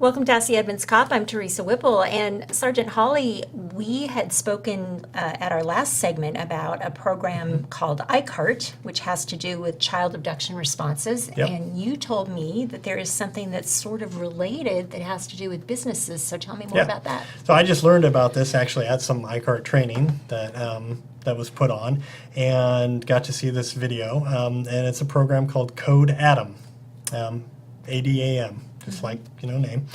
Welcome to the Edmonds Cop. I'm Teresa Whipple. And Sergeant Hawley, we had spoken at our last segment about a program called ICART, which has to do with child abduction responses. Yep. And you told me that there is something that's sort of related that has to do with businesses. So tell me more about that. So I just learned about this actually at some ICART training that that was put on, and got to see this video. And it's a program called Code Adam, ADAM. Just like, name.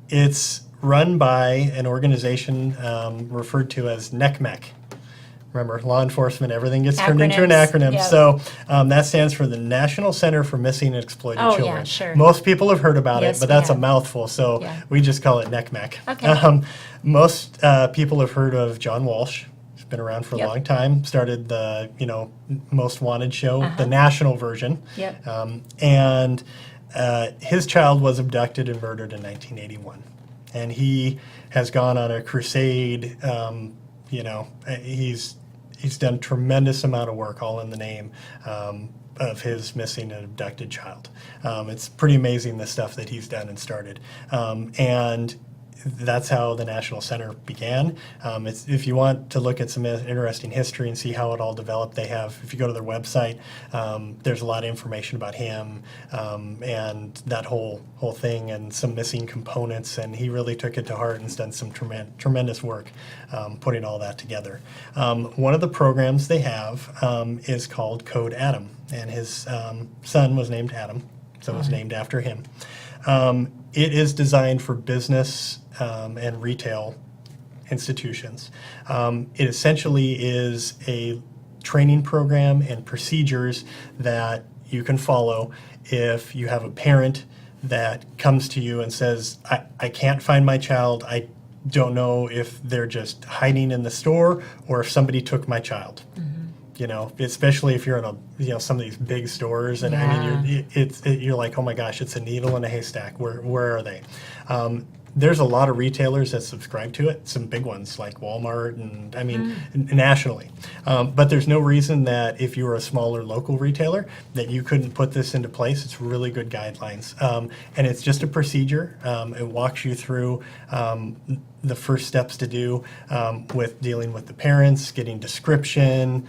It's run by an organization referred to as NECMEC. Remember, law enforcement, everything gets turned into an acronym. Yep. So that stands for the National Center for Missing and Exploited Oh, Children. yeah, sure. Most people have heard about Yes, it, but we that's have. a mouthful, so we just call it NECMEC. Okay. Most people have heard of John Walsh. He's been around for a long time. Started the, Most Wanted show, the national version. Yep. And his child was abducted and murdered in 1981. And he has gone on a crusade. He's done a tremendous amount of work, all in the name of his missing and abducted child. It's pretty amazing, the stuff that he's done and started. And that's how the National Center began. If you want to look at some interesting history and see how it all developed, they have, if you go to their website, there's a lot of information about him and that whole thing and some missing components, and he really took it to heart and has done some tremendous work putting all that together. One of the programs they have is called Code Adam, and his son was named Adam, so it was named after him. It is designed for business and retail institutions. It essentially is a training program and procedures that you can follow if you have a parent that comes to you and says, I can't find my child. I don't know if they're just hiding in the store or if somebody took my child. Especially if you're in some of these big stores, and I mean, you're like, oh my gosh, it's a needle in a haystack. Where are they? There's a lot of retailers that subscribe to it, some big ones like Walmart, and I mean, nationally. But there's no reason that if you were a smaller local retailer that you couldn't put this into place. It's really good guidelines. And it's just a procedure. It walks you through the first steps to do with dealing with the parents, getting description,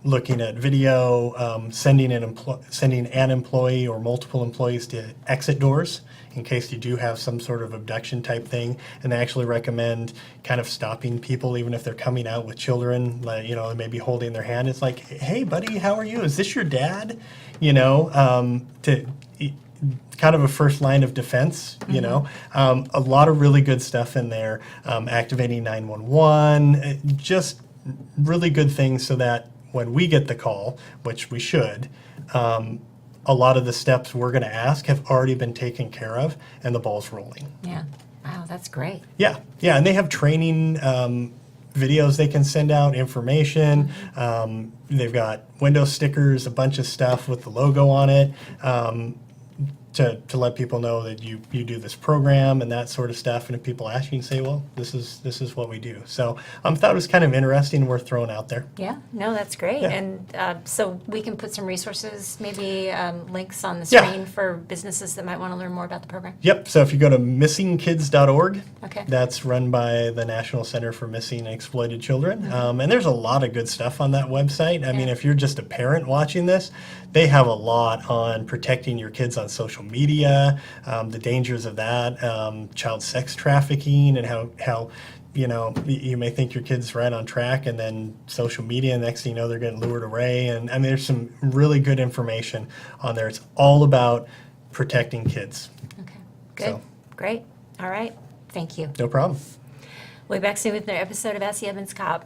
looking at video, sending an employee or multiple employees to exit doors in case you do have some sort of abduction type thing. And they actually recommend kind of stopping people even if they're coming out with children, like, maybe holding their hand. It's like, hey buddy, how are you? Is this your dad? To kind of a first line of defense, a lot of really good stuff in there, activating 911, just really good things so that when we get the call, which we should, a lot of the steps we're going to ask have already been taken care of and the ball's rolling. Yeah. Wow, that's great. Yeah, and they have training videos they can send out, information. They've got window stickers, a bunch of stuff with the logo on it. To let people know that you do this program and that sort of stuff, and if people ask you, and say, well, this is what we do. So I thought it was kind of interesting, worth throwing out there. Yeah, no, that's great. Yeah. And so we can put some resources, maybe links on the screen for businesses that might want to learn more about the program. Yep, so if you go to missingkids.org, Okay. that's run by the National Center for Missing and Exploited Children. And there's a lot of good stuff on that website. I mean, if you're just a parent watching this, they have a lot on protecting your kids on social media, the dangers of that, child sex trafficking, and how you may think your kid's right on track, and then social media, next thing you know, they're getting lured away. And I mean, there's some really good information on there. It's all about protecting kids. Okay, good. So. Great. All right. Thank you. No problem. We'll be back soon with another episode of Ask the Edmonds Cop.